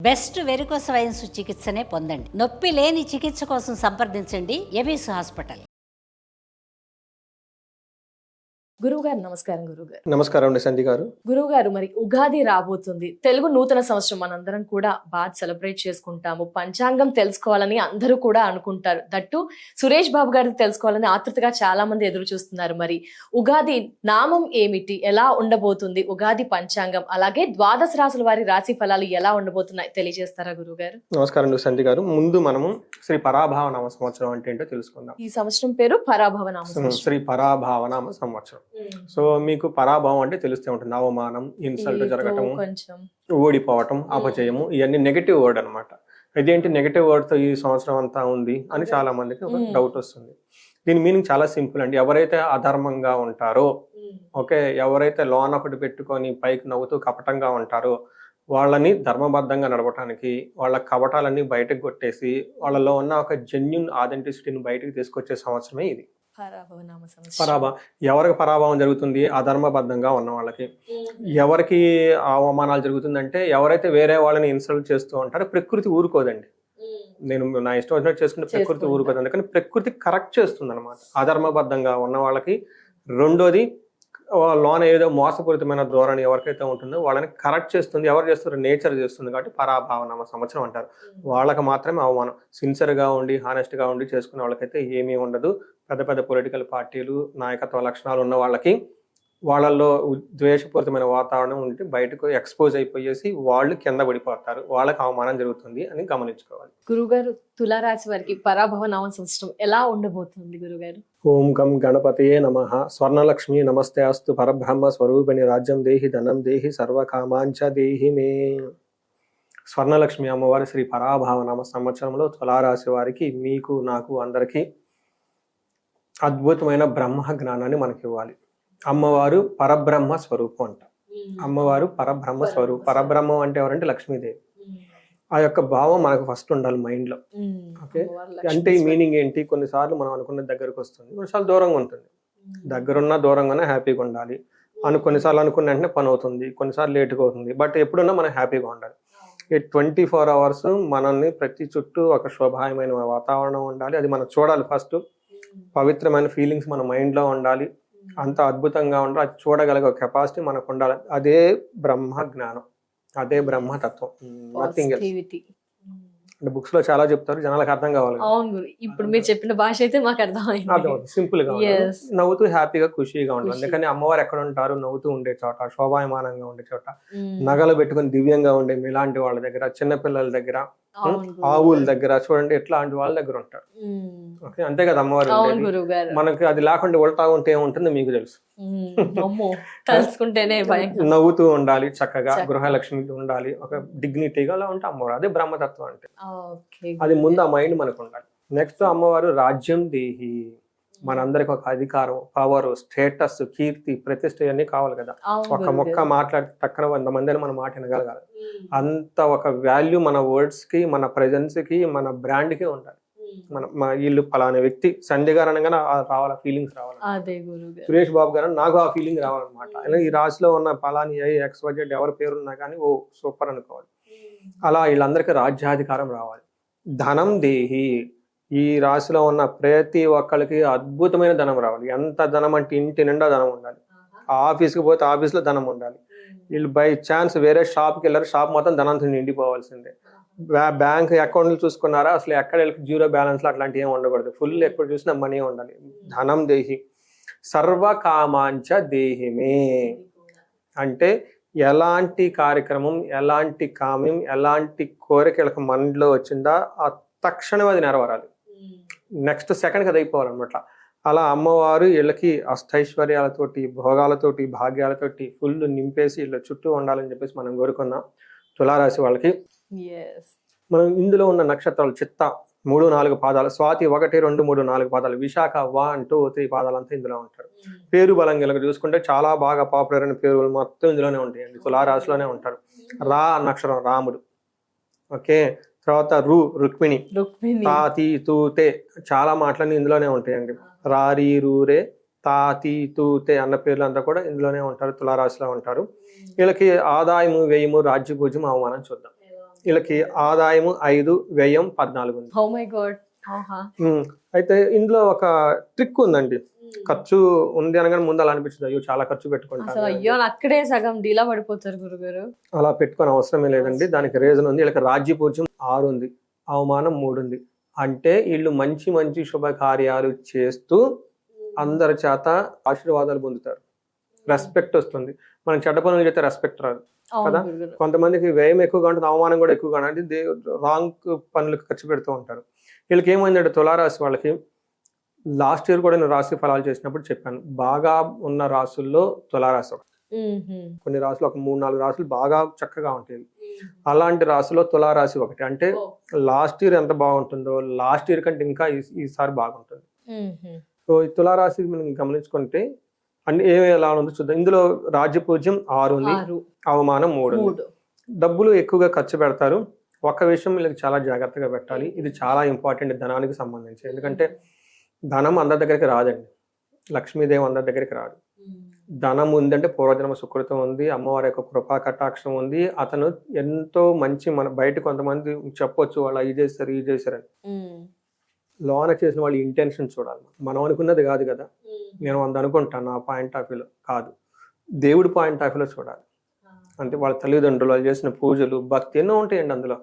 Best varicose veins చికిత్సనే పొందండి. నొప్పి లేని చికిత్స కోసం సంప్రదించండి ఎబిస్ హాస్పిటల్. గురువుగారు నమస్కారం. గురువుగారు నమస్కారం అండి సంధి గారు. గురువుగారు, మరి ఉగాది రాబోతుంది. తెలుగు నూతన సంవత్సరం మనందరం కూడా బాగా సెలబ్రేట్ చేసుకుంటాము. పంచాంగం తెలుసుకోవాలని అందరూ కూడా అనుకుంటారు. దట్టు సురేష్ బాబు గారికి తెలుసుకోవాలని ఆతృతగా చాలా మంది ఎదురు చూస్తున్నారు. మరి ఉగాది నామం ఏమిటి, ఎలా ఉండబోతుంది, ఉగాది పంచాంగం, అలాగే ద్వాదశ రాశుల వారి రాశి ఫలాలు ఎలా ఉండబోతున్నాయి తెలియజేస్తారా గురువుగారు? నమస్కారం అండి సంధి గారు. ముందు మనము శ్రీ పరాభావనామ సంవత్సరం అంటే ఏంటో తెలుసుకుందాం. ఈ సంవత్సరం పేరు పరాభవనామ సంవత్సరం. శ్రీ పరాభావనామ సంవత్సరం. సో మీకు పరాభవం అంటే తెలుస్తూ ఉంటుంది. అవమానం, ఇన్సల్ట్ జరగటము, ఓడిపోవటం, అపజయము, ఇవన్నీ నెగటివ్ వర్డ్ అనమాట. ఇదేంటి నెగటివ్ వర్డ్ తో ఈ సంవత్సరం అంతా ఉంది అని చాలా మందికి ఒక డౌట్ వస్తుంది. దీని మీనింగ్ చాలా సింపుల్ అండి. ఎవరైతే అధర్మంగా ఉంటారో, ఓకే, ఎవరైతే లోన్ ఒకటి పెట్టుకొని పైకి నవ్వుతూ కపటంగా ఉంటారో వాళ్ళని ధర్మబద్ధంగా నడవటానికి, వాళ్ళ కపటాలన్నీ బయటకు కొట్టేసి వాళ్ళలో ఉన్న ఒక జెన్యున్ ఆథెంటిసిటీని బయటకు తీసుకొచ్చే సంవత్సరమే ఇది పరాభవం. ఎవరికి పరాభవం జరుగుతుంది? అధర్మబద్ధంగా ఉన్న వాళ్ళకి. ఎవరికి అవమానాలు జరుగుతుందంటే ఎవరైతే వేరే వాళ్ళని ఇన్సల్ట్ చేస్తూ ఉంటారో ప్రకృతి ఊరుకోదండి. నేను నా ఇష్టం వచ్చినట్టు చేసుకుంటే ప్రకృతి ఊరుకోదండి. కానీ ప్రకృతి కరెక్ట్ చేస్తుంది అనమాట అధర్మబద్ధంగా ఉన్న వాళ్ళకి. రెండోది, లోన ఏదో మోసపూరితమైన ధోరణి ఎవరికైతే ఉంటుందో వాళ్ళని కరెక్ట్ చేస్తుంది. ఎవరు చేస్తారు? నేచర్ చేస్తుంది. కాబట్టి పరాభావనామ సంవత్సరం అంటారు. వాళ్ళకి మాత్రమే అవమానం. సిన్సియర్గా ఉండి హానెస్ట్గా ఉండి చేసుకునే వాళ్ళకైతే ఏమీ ఉండదు. పెద్ద పెద్ద పొలిటికల్ పార్టీలు, నాయకత్వ లక్షణాలు ఉన్న వాళ్ళకి వాళ్ళల్లో ద్వేషపూరితమైన వాతావరణం ఉంటే బయటకు ఎక్స్పోజ్ అయిపోయేసి వాళ్ళు కింద పడిపోతారు. వాళ్ళకి అవమానం జరుగుతుంది అని గమనించుకోవాలి. గురుగారు, తులారాశి వారికి పరాభవనామ సంవత్సరం ఎలా ఉండబోతుంది గురుగారు? ఓం గం గణపతయే నమః. స్వర్ణలక్ష్మి నమస్తే అస్తు. పరబ్రహ్మ స్వరూపిణి రాజ్యం దేహి ధనం దేహి సర్వకామాంచ దేహి మే. స్వర్ణలక్ష్మి అమ్మవారి శ్రీ పరాభావనామ సంవత్సరంలో తులారాశి వారికి, మీకు, నాకు, అందరికీ అద్భుతమైన బ్రహ్మ జ్ఞానాన్ని మనకి ఇవ్వాలి. అమ్మవారు పరబ్రహ్మ స్వరూపం అంట. అమ్మవారు పరబ్రహ్మ స్వరూపం. పరబ్రహ్మం అంటే ఎవరంటే లక్ష్మీదేవి. ఆ యొక్క భావం మనకు ఫస్ట్ ఉండాలి మైండ్ లో. ఓకే, అంటే ఈ మీనింగ్ ఏంటి? కొన్నిసార్లు మనం అనుకున్న దగ్గరకు వస్తుంది, కొన్నిసార్లు దూరంగా ఉంటుంది. దగ్గరున్నా దూరంగానే హ్యాపీగా ఉండాలి. కొన్నిసార్లు అనుకున్న వెంటనే పని అవుతుంది, కొన్నిసార్లు లేట్గా అవుతుంది. బట్ ఎప్పుడున్నా మనం హ్యాపీగా ఉండాలి. ఈ 24 hours మనల్ని ప్రతి చుట్టూ ఒక శోభాయమైన వాతావరణం ఉండాలి. అది మనం చూడాలి. ఫస్ట్ పవిత్రమైన ఫీలింగ్స్ మన మైండ్ లో ఉండాలి. అంత అద్భుతంగా ఉండాలి. అది చూడగలిగే కెపాసిటీ మనకు ఉండాలి. అదే బ్రహ్మ జ్ఞానం, అదే బ్రహ్మతత్వం. Nothing else. అంటే బుక్స్ లో చాలా చెప్తారు, జనాలకు అర్థం కావాలి. ఇప్పుడు మీరు చెప్పిన భాష అయితే మాకు అర్థమైంది. సింపుల్ గా నవ్వుతూ హ్యాపీగా ఖుషీగా ఉండాలి. అందుకని అమ్మవారు ఎక్కడ ఉంటారు? నవ్వుతూ ఉండే చోట, శోభాయమానంగా ఉండే చోట, నగలు పెట్టుకుని దివ్యంగా ఉండే మీలాంటి వాళ్ళ దగ్గర, చిన్నపిల్లల దగ్గర, ఆవుల దగ్గర చూడండి ఎట్లాంటి వాళ్ళ దగ్గర ఉంటారు. ఓకే, అంతే కదా అమ్మవారు. మనకి అది లేకుండా ఉల్టా ఉంటే ఏముంటుందో మీకు తెలుసు. నవ్వుతూ ఉండాలి, చక్కగా గృహలక్ష్మి ఉండాలి, ఒక డిగ్నిటీగా అలా ఉంటే అమ్మవారు. అదే బ్రహ్మతత్వం అంటే. అది ముందు ఆ మైండ్ మనకు ఉండాలి. నెక్స్ట్ అమ్మవారు రాజ్యం దేహి. మనందరికి ఒక అధికారం, పవర్, స్టేటస్, కీర్తి, ప్రతిష్ట ఇవన్నీ కావాలి కదా. ఒక మొక్క మాట్లాడి టక్కన 100 మందిని మనం మాట వినగలగాలి. అంత ఒక వాల్యూ మన వర్డ్స్ కి, మన ప్రెజెన్స్ కి, మన బ్రాండ్ కి ఉండాలి. మన వీళ్ళు పలానా వ్యక్తి సంధ్య గారు అనగానే రావాలి, ఫీలింగ్స్ రావాలి. సురేష్ బాబు గారు నాకు ఆ ఫీలింగ్ రావాలన్నమాట. ఈ రాశిలో ఉన్న పలాని XYZ ఎవరి పేరున్నా కానీ ఓ సూపర్ అనుకోవాలి. అలా వీళ్ళందరికీ రాజ్యాధికారం రావాలి. ధనం దేహి. ఈ రాశిలో ఉన్న ప్రతి ఒక్కరికి అద్భుతమైన ధనం రావాలి. ఎంత ధనం అంటే ఇంటి నిండా ధనం ఉండాలి. ఆఫీస్కి పోతే ఆఫీస్లో ధనం ఉండాలి. వీళ్ళు బై ఛాన్స్ వేరే షాప్కి వెళ్ళారు, షాప్ మొత్తం ధనంతో నిండిపోవాల్సిందే. బ్యాంక్ అకౌంట్లు చూసుకున్నారా? అసలు ఎక్కడ వెళ్ళి జీరో బ్యాలెన్స్ లో అట్లాంటివి ఏమి ఉండకూడదు. ఫుల్ ఎక్కడ చూసినా మనీ ఉండాలి. ధనం దేహి. సర్వకామాంచ దేహిమే అంటే ఎలాంటి కార్యక్రమం, ఎలాంటి కామ్యం, ఎలాంటి కోరికలకు మనలో వచ్చిందా ఆ తక్షణం అది నెరవేరాలి. నెక్స్ట్ సెకండ్కి అది అయిపోవాలన్నమాట. అలా అమ్మవారు వీళ్ళకి అష్టైశ్వర్యాలతోటి, భోగాలతోటి, భాగ్యాలతోటి ఫుల్ నింపేసి వీళ్ళ చుట్టూ ఉండాలని చెప్పేసి మనం కోరుకున్నాం. తులారాశి వాళ్ళకి మనం ఇందులో ఉన్న నక్షత్రాలు చిత్త 3-4 పాదాలు, స్వాతి 1, 2, 3, 4 పాదాలు, విశాఖ 1, 2, 3 పాదాలంతా ఇందులో ఉంటారు. పేరు బలం కనుక చూసుకుంటే చాలా బాగా పాపులర్ అయిన పేరులు మొత్తం ఇందులోనే ఉంటాయండి. తులారాశిలోనే ఉంటారు. రా అక్షరం రాముడు. ఓకే, తర్వాత రుక్మిణి, తాతి తూతే చాలా మాటలన్నీ ఇందులోనే ఉంటాయండి. రారి రూరే తాతి తూతే అన్న పేర్లు అంతా కూడా ఇందులోనే ఉంటారు. తులారాశిలో ఉంటారు. వీళ్ళకి ఆదాయము, వ్యయము, రాజ్యభూజ్యం, అవమానం చూద్దాం. వీళ్ళకి ఆదాయము 5, వ్యయం 14 ఉంది. Oh my God. అయితే ఇందులో ఒక ట్రిక్ ఉందండి. ఖర్చు ఉంది అనగానే ముందు అలా అనిపించదు, అయ్యో చాలా ఖర్చు అసలు పెట్టుకుంటాను, అయ్యో అక్కడే సగం డీలా పడిపోతారు గురుగారు. అలా పెట్టుకొని అవసరమే లేదండి. దానికి రీజన్ ఉంది. వీళ్ళకి రాజ్యపూజ్యం 6 ఉంది, అవమానం 3 ఉంది. అంటే వీళ్ళు మంచి మంచి శుభకార్యాలు చేస్తూ అందరి చేత ఆశీర్వాదాలు పొందుతారు, రెస్పెక్ట్ వస్తుంది. మనం చెడ్డ పనులు చేస్తే రెస్పెక్ట్ రాదు కదా. కొంతమందికి వ్యయం ఎక్కువగా ఉంటుంది, అవమానం కూడా ఎక్కువగా ఉంటుంది, రాంగ్ పనులకు ఖర్చు పెడుతూ ఉంటారు. వీళ్ళకి ఏమైందంటే తులారాశి వాళ్ళకి లాస్ట్ ఇయర్ కూడా నేను రాశి ఫలాలు చేసినప్పుడు చెప్పాను, బాగా ఉన్న రాసుల్లో తులారాశి ఒకటి. కొన్ని రాసులు ఒక 3-4 రాసులు బాగా చక్కగా ఉంటాయి. అలాంటి రాశిలో తులారాశి ఒకటి. అంటే లాస్ట్ ఇయర్ ఎంత బాగుంటుందో లాస్ట్ ఇయర్ కంటే ఇంకా ఈసారి బాగుంటుంది. సో ఈ తులారాశి మనం గమనించుకుంటే అన్ని ఏమి ఎలా ఉందో చూద్దాం. ఇందులో రాజ్యపూజ్యం 6 ఉంది, అవమానం 3 ఉంది. డబ్బులు ఎక్కువగా ఖర్చు పెడతారు. ఒక విషయం వీళ్ళకి చాలా జాగ్రత్తగా పెట్టాలి, ఇది చాలా ఇంపార్టెంట్ ధనానికి సంబంధించి. ఎందుకంటే ధనం అందరి దగ్గరికి రాదండి, లక్ష్మీదేవి అందరి దగ్గరికి రాదు. ధనం ఉందంటే పూర్వజన్మ సుకృతం ఉంది, అమ్మవారి యొక్క కృపా కటాక్షం ఉంది. అతను ఎంతో మంచి, మన బయట కొంతమంది చెప్పొచ్చు వాళ్ళు ఇది చేస్తారు ఇది చేశారని, లోన చేసిన వాళ్ళ ఇంటెన్షన్ చూడాలి. మనం అనుకున్నది కాదు కదా, నేను 100 అనుకుంటాను నా పాయింట్ ఆఫ్ వ్యూలో కాదు, దేవుడి పాయింట్ ఆఫ్ వ్యూలో చూడాలి. అంటే వాళ్ళ తల్లిదండ్రులు వాళ్ళు చేసిన పూజలు భక్తి ఎన్నో ఉంటాయండి. అందులో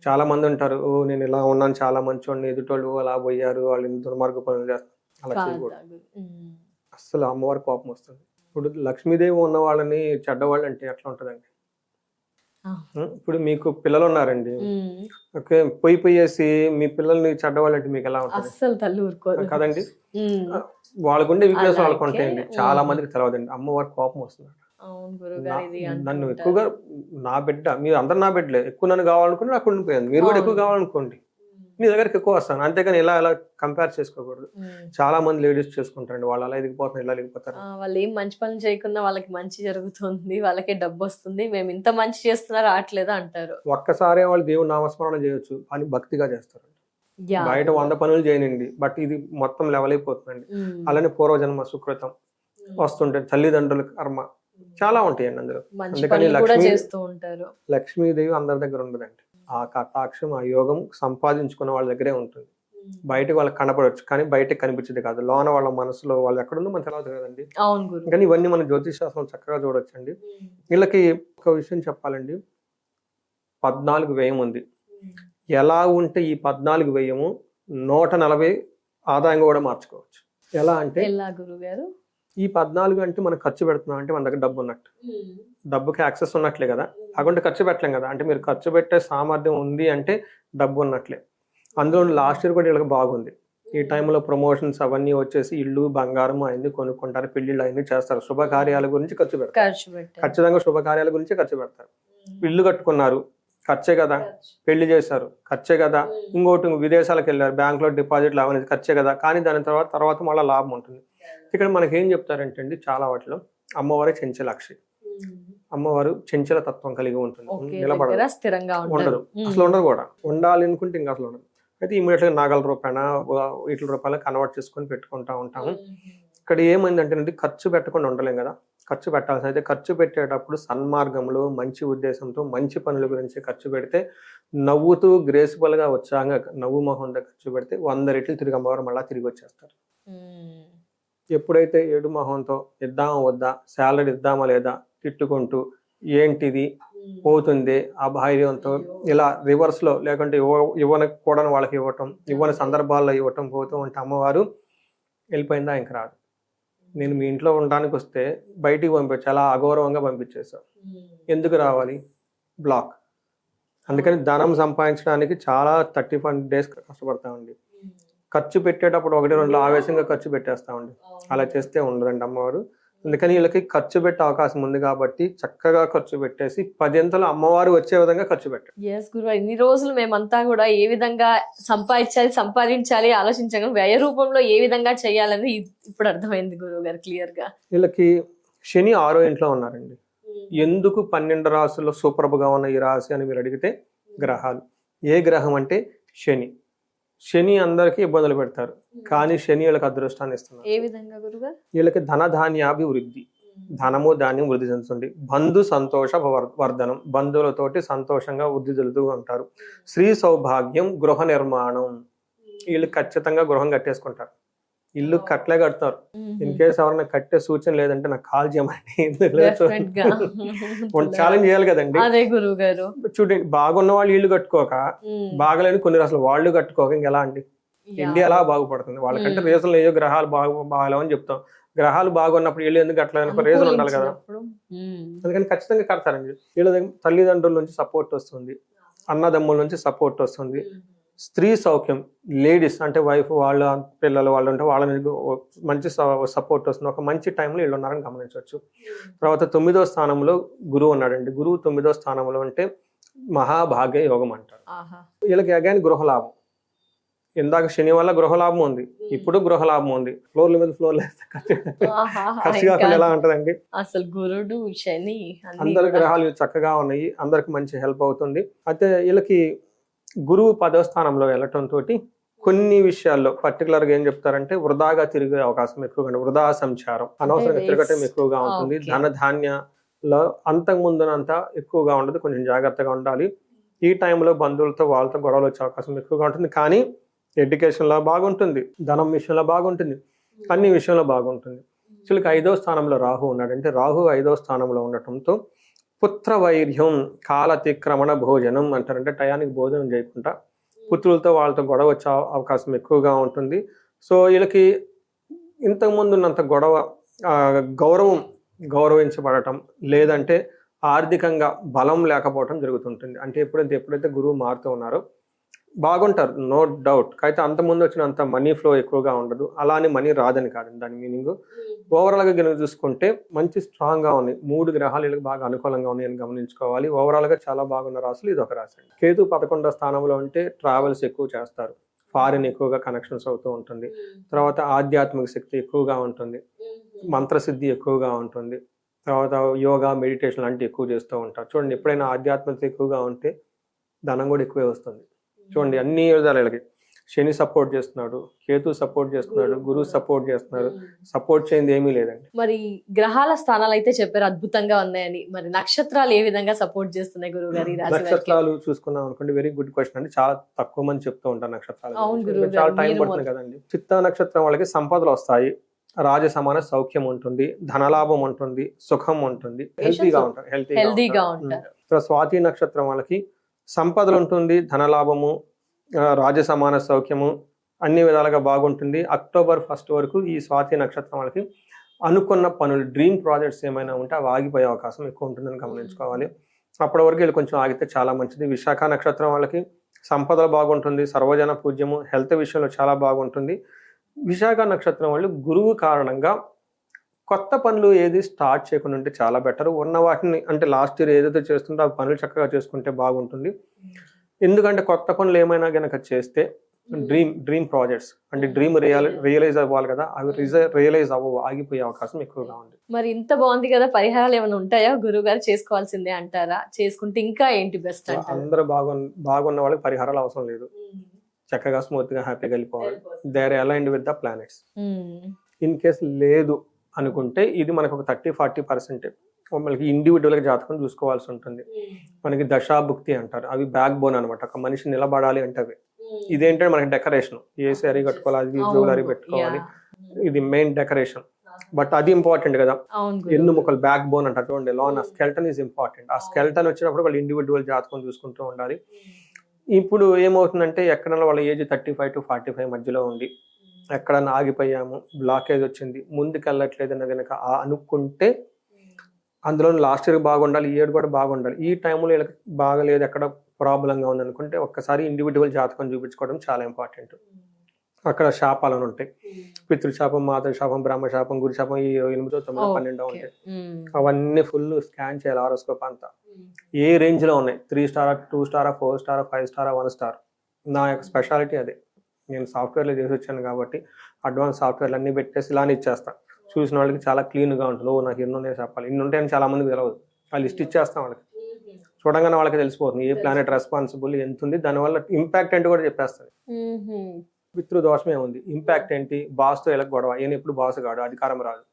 చాలా మంది ఉంటారు, ఓ నేను ఇలా ఉన్నాను చాలా మంచోడిని, ఎదుటోళ్ళు అలా పోయారు, వాళ్ళు దుర్మార్గ పనులు చేస్తారు, అలా చేయకూడదు. అస్సలు అమ్మవారి కోపం వస్తుంది. ఇప్పుడు లక్ష్మీదేవి ఉన్న వాళ్ళని చెడ్డవాళ్ళు అంటే ఎట్లా ఉంటదండి. ఇప్పుడు మీకు పిల్లలు ఉన్నారండి, ఓకే, పోయేసి మీ పిల్లల్ని చెడ్డవాళ్ళు అంటే మీకు ఎలా ఉంటుంది కదండి. వాళ్ళకుండే వీక్నెస్ వాళ్ళకు ఉంటాయండి, చాలా మందికి తెలియదండి. అమ్మవారి కోపం వస్తుంది. నన్ను ఎక్కువగా నా బిడ్డ, మీరు అందరు నా బిడ్డలే, ఎక్కువ నన్ను కావాలనుకుంటే నాకు ఉండిపోయింది, మీరు కూడా ఎక్కువ కావాలనుకోండి, మీ దగ్గరికి ఎక్కువ వస్తాను, అంతేగాని ఇలా కంపేర్ చేసుకోకూడదు. చాలా మంది లేడీస్ చేసుకుంటారండి, వాళ్ళు అలా ఎదిగిపోతున్నారు ఇలా ఎదిగిపోతారు. వాళ్ళు ఏం మంచి పనులు చేయకుండా వాళ్ళకి మంచి జరుగుతుంది, వాళ్ళకే డబ్బు వస్తుంది, మేము ఇంత మంచి చేస్తున్నా రావట్లేదు అంటారు. ఒక్కసారి వాళ్ళు దేవుడు నామస్మరణ చేయొచ్చు అని భక్తిగా చేస్తారు. బయట 100 పనులు చేయనండి, బట్ ఇది మొత్తం లెవెల్ అయిపోతుందండి. అలానే పూర్వజన్మ సుకృతం వస్తుంటాయి, తల్లిదండ్రుల కర్మ చాలా ఉంటాయండి అందులో. అందుకని లక్ష్మీదేవి అందరి దగ్గర ఉండదండి. ఆ కటాక్షం, ఆ యోగం సంపాదించుకున్న వాళ్ళ దగ్గరే ఉంటుంది. బయటకు వాళ్ళకి కనపడవచ్చు కానీ బయటకు కనిపించేది కాదు, లోన వాళ్ళ మనసులో వాళ్ళు ఎక్కడుందో మనకు తెలియదు కదండి. కానీ ఇవన్నీ మన జ్యోతిష్ శాస్త్రం చక్కగా చూడొచ్చు అండి. వీళ్ళకి ఒక విషయం చెప్పాలండి, 14 వ్యయం ఉంది. ఎలా ఉంటే ఈ 14 వ్యయము 140 ఆదాయంగా కూడా మార్చుకోవచ్చు. ఎలా అంటే ఈ 14 అంటే మనం ఖర్చు పెడుతున్నాం అంటే మన దగ్గర డబ్బు ఉన్నట్టు, డబ్బుకి యాక్సెస్ ఉన్నట్లే కదా. కాకుంటే ఖర్చు పెట్టలేం కదా, అంటే మీరు ఖర్చు పెట్టే సామర్థ్యం ఉంది అంటే డబ్బు ఉన్నట్లే. అందులో లాస్ట్ ఇయర్ కూడా వీళ్ళకి బాగుంది. ఈ టైంలో ప్రమోషన్స్ అవన్నీ వచ్చేసి ఇల్లు బంగారం అయింది కొనుక్కుంటారు, పెళ్లిళ్ళు అయింది చేస్తారు, శుభకార్యాల గురించి ఖర్చు పెడతారు. ఖచ్చితంగా శుభకార్యాల గురించి ఖర్చు పెడతారు. ఇల్లు కట్టుకున్నారు ఖర్చే కదా, పెళ్లి చేశారు ఖర్చే కదా, ఇంకోటి విదేశాలకు వెళ్ళారు బ్యాంకులో డిపాజిట్లు అవన్నీ ఖర్చే కదా. కానీ దాని తర్వాత మళ్ళీ లాభం ఉంటుంది. ఇక్కడ మనకి ఏం చెప్తారంటే అండి, చాలా వాటిలో అమ్మవారి చెంచలాక్షి, అమ్మవారు చెంచల తత్వం కలిగి ఉంటుంది, నిలబడదు, ఉండదు, అసలు ఉండదు కూడా. ఉండాలి అనుకుంటే ఇంకా అసలు ఉండదు. అయితే ఇమీడియట్ గా నాగల రూపాయన వీటి రూపాయలు కన్వర్ట్ చేసుకొని పెట్టుకుంటా ఉంటాము. ఇక్కడ ఏమైందంటే ఖర్చు పెట్టకుండా ఉండలేం కదా, ఖర్చు పెట్టాల్సి అయితే ఖర్చు పెట్టేటప్పుడు సన్మార్గంలో మంచి ఉద్దేశంతో మంచి పనుల గురించి ఖర్చు పెడితే, నవ్వుతూ గ్రేస్ఫుల్ గా ఉత్సాహంగా నవ్వు మొహంతో ఖర్చు పెడితే 100 రెట్లు తిరిగి అమ్మవారు మళ్ళీ తిరిగి వచ్చేస్తారు. ఎప్పుడైతే ఏడు మొహంతో ఇద్దామా వద్దా, శాలరీ ఇద్దామా లేదా తిట్టుకుంటూ ఏంటిది పోతుంది ఆ ధైర్యంతో ఇలా రివర్స్ లో, లేకుంటే ఇవ్వని కూడా వాళ్ళకి ఇవ్వటం, ఇవ్వని సందర్భాల్లో ఇవ్వటం పోతూ ఉంటే అమ్మవారు వెళ్ళిపోయిందా ఇంక రాదు. నేను మీ ఇంట్లో ఉండడానికి వస్తే బయటికి పంపించు, అలా అగౌరవంగా పంపించేసావు, ఎందుకు రావాలి, బ్లాక్. అందుకని ధనం సంపాదించడానికి చాలా 31 days కష్టపడతామండి. ఖర్చు పెట్టేటప్పుడు 1-2 ఆవేశంగా ఖర్చు పెట్టేస్తామండి, అలా చేస్తే ఉండదండి అమ్మవారు. అందుకని వీళ్ళకి ఖర్చు పెట్టే అవకాశం ఉంది కాబట్టి చక్కగా ఖర్చు పెట్టేసి 10 అమ్మవారు వచ్చే విధంగా ఖర్చు పెట్టండి. ఇన్ని రోజులు మేమంతా కూడా ఏ విధంగా సంపాదించాలి ఆలోచించాలి, వ్యయ రూపంలో ఏ విధంగా చేయాలని ఇప్పుడు అర్థమైంది గురువు గారు క్లియర్ గా. వీళ్ళకి శని 6వ ఇంట్లో ఉన్నారండి. ఎందుకు 12 రాశుల్లో సూపర్గా ఉన్న ఈ రాశి అని మీరు అడిగితే, గ్రహాలు. ఏ గ్రహం అంటే శని. శని అందరికీ ఇబ్బందులు పెడతారు, కానీ శని వీళ్ళకి అదృష్టాన్ని ఇస్తున్నారు. ఏ విధంగా గురుగారు? వీళ్ళకి ధనధాన్యాభివృద్ధి, ధనము ధాన్యం వృద్ధి చెందుతుంది. బంధు సంతోష వర్ధనం, బంధువులతోటి సంతోషంగా వృద్ధి చెందుతూ ఉంటారు. స్త్రీ సౌభాగ్యం, గృహ నిర్మాణం, వీళ్ళు ఖచ్చితంగా గృహం కట్టేసుకుంటారు. ఇల్లు కట్టలే కడతారు. ఇన్ కేసు ఎవరైనా కట్టే సూచన లేదంటే నాకు కాల్ చేయమండి, ఛాలెంజ్ చేయాలి కదండి. అదే గురువు గారు చూడండి, బాగున్న వాళ్ళు ఇల్లు కట్టుకోక, బాగలేని కొన్ని అసలు వాళ్ళు కట్టుకోక ఇంకెలా అండి ఇండియా ఎలా బాగుపడుతుంది? వాళ్ళకంటే రీజన్లు ఏదో గ్రహాలు బాగలేవని చెప్తాం. గ్రహాలు బాగున్నప్పుడు వీళ్ళు ఎందుకు కట్టలేదు? ఒక రీజన్ ఉండాలి కదా. అందుకని ఖచ్చితంగా కడతారండి. వీళ్ళ తల్లిదండ్రుల నుంచి సపోర్ట్ వస్తుంది, అన్నదమ్ముల నుంచి సపోర్ట్ వస్తుంది. స్త్రీ సౌఖ్యం, లేడీస్ అంటే వైఫ్ వాళ్ళ పిల్లలు వాళ్ళు ఉంటే వాళ్ళ నుంచి మంచి సపోర్ట్ వస్తుంది. ఒక మంచి టైంలో వీళ్ళు ఉన్నారని గమనించవచ్చు. తర్వాత 9వ స్థానంలో గురువు ఉన్నాడండి. గురువు 9వ స్థానంలో అంటే మహాభాగ్య యోగం అంటారు. వీళ్ళకి అగైన్ గృహలాభం. ఇందాక శని వల్ల గృహలాభం ఉంది, ఇప్పుడు గృహలాభం ఉంది. ఫ్లోర్ల మీద ఫ్లోర్లు ఖర్చు కాకుండా ఎలా ఉంటదండి? అసలు గురుడు శని అందరి గ్రహాలు చక్కగా ఉన్నాయి, అందరికి మంచి హెల్ప్ అవుతుంది. అయితే వీళ్ళకి గురువు 10వ స్థానంలో వెళ్ళటంతో కొన్ని విషయాల్లో పర్టికులర్ గా ఏం చెప్తారంటే వృధాగా తిరిగే అవకాశం ఎక్కువగా, వృధా సంచారం, అనవసరంగా తిరగటం ఎక్కువగా ఉంటుంది. ధన ధాన్యాల్లో అంతకు ముందునంత ఎక్కువగా ఉండదు, కొంచెం జాగ్రత్తగా ఉండాలి. ఈ టైంలో బంధువులతో వాళ్ళతో గొడవలు వచ్చే అవకాశం ఎక్కువగా ఉంటుంది. కానీ ఎడ్యుకేషన్ లో బాగుంటుంది, ధనం విషయంలో బాగుంటుంది, అన్ని విషయంలో బాగుంటుంది. వీళ్ళకి 5వ స్థానంలో రాహు ఉన్నాడు. అంటే రాహు 5వ స్థానంలో ఉండటంతో పుత్ర వైర్యం, కాలతిక్రమణ భోజనం అంటారంటే టయానికి భోజనం చేయకుండా పుత్రులతో వాళ్ళతో గొడవ వచ్చే అవకాశం ఎక్కువగా ఉంటుంది. సో వీళ్ళకి ఇంతకుముందు ఉన్నంత గొడవ, గౌరవించబడటం లేదంటే ఆర్థికంగా బలం లేకపోవడం జరుగుతుంటుంది. అంటే ఎప్పుడైతే గురువు మారుతూ ఉన్నారో బాగుంటారు, నో డౌట్. అయితే అంతకుముందు వచ్చినంత మనీ ఫ్లో ఎక్కువగా ఉండదు. అలా అని మనీ రాదని కాదండి దాని మీనింగ్. ఓవరాల్గా కనుక చూసుకుంటే మంచి స్ట్రాంగ్గా ఉన్నాయి. 3 గ్రహాలు వీళ్ళకి బాగా అనుకూలంగా ఉన్నాయని గమనించుకోవాలి. ఓవరాల్గా చాలా బాగున్న రాశులు ఇది ఒక రాశి అండి. కేతు 11వ స్థానంలో ఉంటే ట్రావెల్స్ ఎక్కువ చేస్తారు, ఫారిన్ ఎక్కువగా కనెక్షన్స్ అవుతూ ఉంటుంది. తర్వాత ఆధ్యాత్మిక శక్తి ఎక్కువగా ఉంటుంది, మంత్రసిద్ధి ఎక్కువగా ఉంటుంది. తర్వాత యోగా, మెడిటేషన్ లాంటివి ఎక్కువ చేస్తూ ఉంటారు. చూడండి, ఎప్పుడైనా ఆధ్యాత్మికత ఎక్కువగా ఉంటే ధనం కూడా ఎక్కువే వస్తుంది. చూడండి, అన్ని విధాలకి శని సపోర్ట్ చేస్తున్నాడు, కేతు సపోర్ట్ చేస్తున్నాడు, గురువు సపోర్ట్ చేస్తున్నారు. సపోర్ట్ చేయండి ఏమీ లేదండి. మరి గ్రహాల స్థానాలు అయితే చెప్పారు అద్భుతంగా ఉన్నాయని, మరి నక్షత్రాలు ఏ విధంగా సపోర్ట్ చేస్తున్నాయి గురువు గారు? నక్షత్రాలు చూసుకున్నాం అనుకోండి, వెరీ గుడ్ క్వశ్చన్ అండి. చాలా తక్కువ మంది చెప్తూ ఉంటారు నక్షత్రాలు, చాలా టైం పడుతుంది కదండి. చిత్తా నక్షత్రం వాళ్ళకి సంపదలు వస్తాయి, రాజ సమాన సౌఖ్యం ఉంటుంది, ధనలాభం ఉంటుంది, సుఖం ఉంటుంది, హెల్తీగా ఉంటారు. స్వాతి నక్షత్రం వాళ్ళకి సంపదలు ఉంటుంది, ధనలాభము, రాజ సమాన సౌఖ్యము, అన్ని విధాలుగా బాగుంటుంది. అక్టోబర్ 1 వరకు ఈ స్వాతి నక్షత్రం వాళ్ళకి అనుకున్న పనులు, డ్రీమ్ ప్రాజెక్ట్స్ ఏమైనా ఉంటే అవి ఆగిపోయే అవకాశం ఎక్కువ ఉంటుందని గమనించుకోవాలి. అప్పటి వరకు వీళ్ళు కొంచెం ఆగితే చాలా మంచిది. విశాఖ నక్షత్రం వాళ్ళకి సంపదలు బాగుంటుంది, సర్వజన పూజ్యము, హెల్త్ విషయంలో చాలా బాగుంటుంది. విశాఖ నక్షత్రం వాళ్ళు గురువు కారణంగా కొత్త పనులు ఏది స్టార్ట్ చేయకుండా ఉంటే చాలా బెటర్. ఉన్న వాటిని అంటే లాస్ట్ ఇయర్ ఏదైతే చేస్తుంటే ఆ పనులు చక్కగా చేసుకుంటే బాగుంటుంది. ఎందుకంటే కొత్త పనులు ఏమైనా కనుక చేస్తే డ్రీమ్ ప్రాజెక్ట్స్ అంటే డ్రీమ్ రియలైజ్ అవ్వాలి కదా, అవి రియలైజ్ అవ్వవు, ఆగిపోయే అవకాశం ఎక్కువగా ఉంది. మరి ఇంత బాగుంది కదా, పరిహారాలు ఏమైనా ఉంటాయా గురువు గారు? చేసుకోవాల్సిందే అంటారా? చేసుకుంటే ఇంకా ఏంటి బెస్ట్? అందరూ బాగున్న వాళ్ళకి పరిహారాలు అవసరం లేదు, చక్కగా స్మూత్ గా హ్యాపీగా వెళ్ళిపోవాలి. They are aligned with the planets. In case లేదు అనుకుంటే ఇది మనకు ఒక 30-40% మనకి ఇండివిజువల్ గా జాతకం చూసుకోవాల్సి ఉంటుంది. మనకి దశాభుక్తి అంటారు, అవి బ్యాక్ బోన్ అనమాట. ఒక మనిషి నిలబడాలి అంటే అవి. ఇదేంటంటే మనకి డెకరేషన్, ఏ శారీ కట్టుకోవాలి, అది జ్యువెలరీ పెట్టుకోవాలి, ఇది మెయిన్ డెకరేషన్. బట్ అది ఇంపార్టెంట్ కదా, ఎన్ను ముక్కలు బ్యాక్ బోన్ అంటారు చూడండి. Loan skeleton is important. ఆ స్కెల్టన్ వచ్చినప్పుడు వాళ్ళు ఇండివిజువల్ జాతకం చూసుకుంటూ ఉండాలి. ఇప్పుడు ఏమవుతుందంటే ఎక్కడన్నా వాళ్ళ ఏజ్ 35 to 45 మధ్యలో ఉండి ఎక్కడన్నా ఆగిపోయాము, బ్లాకేజ్ వచ్చింది, ముందుకు వెళ్ళట్లేదన్న కనుక అనుకుంటే అందులో లాస్ట్ ఇయర్ బాగుండాలి, ఈ ఇయర్ కూడా బాగుండాలి. ఈ టైంలో వీళ్ళకి బాగలేదు, ఎక్కడ ప్రాబ్లంగా ఉంది అనుకుంటే ఒక్కసారి ఇండివిజువల్ జాతకం చూపించుకోవడం చాలా ఇంపార్టెంట్. అక్కడ శాపాలను ఉంటాయి, పితృశాపం, మాతృశాపం, బ్రహ్మశాపం, గురుశాపం, ఈ 8, 9, 12 ఉంటాయి. అవన్నీ ఫుల్ స్కాన్ చేయాలి, హారోస్కోప్ అంతా ఏ రేంజ్ లో ఉన్నాయి, 3 star, 2 star, 4 star, 5 star, 1 star. నా యొక్క స్పెషాలిటీ అదే. నేను సాఫ్ట్వేర్లో చేసి వచ్చాను కాబట్టి అడ్వాన్స్ సాఫ్ట్వేర్లు అన్ని పెట్టేసి ఇలానే ఇచ్చేస్తాను. చూసిన వాళ్ళకి చాలా క్లీన్గా ఉంటుంది. నాకు ఎన్నున్నాయో చెప్పాలి, ఇన్ని ఉంటాయని చాలా మందికి తెలియదు. ఆ లిస్ట్ ఇచ్చేస్తాం వాళ్ళకి, చూడంగానే వాళ్ళకి తెలిసిపోతుంది ఏ ప్లానెట్ రెస్పాన్సిబుల్ ఎంత ఉంది, దానివల్ల ఇంపాక్ట్ ఏంటి కూడా చెప్పేస్తుంది. పితృదోషమే ఉంది, ఇంపాక్ట్ ఏంటి, బాస్తో వీళ్ళకి గొడవ, ఈయన ఎప్పుడు బాస్ కాడు, అధికారం రాదు.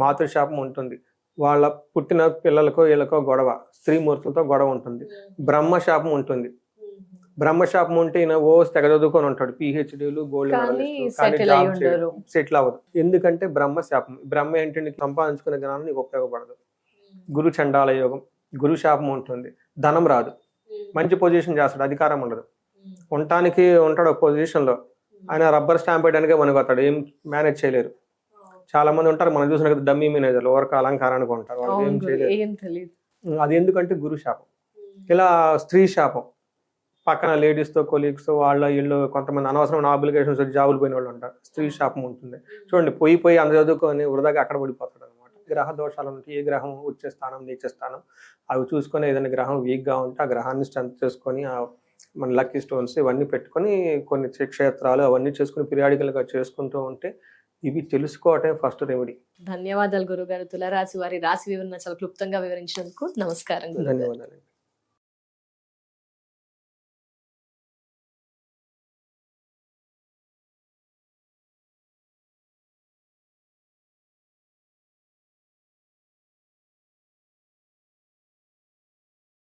మాతృశాపం ఉంటుంది, వాళ్ళ పుట్టిన పిల్లలకో వీళ్ళకో గొడవ, స్త్రీమూర్తులతో గొడవ ఉంటుంది, బ్రహ్మశాపం ఉంటుంది. బ్రహ్మశాపం ఉంటే ఈయన తెగ చదువుకొని ఉంటాడు, పిహెచ్డీలు, గోల్డ్ మెడలిస్ట్, కానీ జాబ్ సెటిల్ అవ్వదు. ఎందుకంటే బ్రహ్మశాపం. బ్రహ్మ ఏంటంటే నీకు సంపాదించుకునే జ్ఞానం నీకు ఉపయోగపడదు. గురు చండాల యోగం, గురు శాపం ఉంటుంది, ధనం రాదు, మంచి పొజిషన్ చేస్తాడు, అధికారం ఉండదు, ఉండటానికి ఉంటాడు ఒక పొజిషన్ లో, ఆయన రబ్బర్ స్టాంప్ వేయడానికే పనికొస్తాడు, ఏం మేనేజ్ చేయలేరు. చాలా మంది ఉంటారు మనం చూసిన కదా డమ్మీ మేనేజర్లు, ఎవరికి అలంకారానికి ఉంటారు, వాళ్ళు ఏం చేయలేరు. అది ఎందుకంటే గురు శాపం. ఇలా స్త్రీ శాపం, పక్కన లేడీస్ తో కొలీగ్స్ వాళ్ళ ఇల్లు కొంతమంది అనవసరమైన ఆబ్లిగేషన్స్ జాబులు పోయిన వాళ్ళు ఉంటారు, స్త్రీ శాపం ఉంటుంది. చూడండి పోయి అంత చదువుకొని వృధాగా అక్కడ పడిపోతాడు అనమాట. గ్రహ దోషాలు ఉంటాయి, ఏ గ్రహం ఉచ్చ స్థానం నీచ స్థానం అవి చూసుకొని ఏదైనా గ్రహం వీక్ గా ఉంటే ఆ గ్రహాన్ని స్ట్రెంత్ చేసుకొని మన లక్కీ స్టోన్స్ ఇవన్నీ పెట్టుకొని కొన్ని క్షేత్రాలు అవన్నీ చేసుకుని పీరియాడికల్ గా చేసుకుంటూ ఉంటే ఇవి తెలుసుకోవటం ఫస్ట్ రెమెడీ. ధన్యవాదాలు గురుగారు. తులారాశి వారి రాశి వివరణ చాలా క్లుప్తంగా వివరించినందుకు నమస్కారం. ధన్యవాదాలు.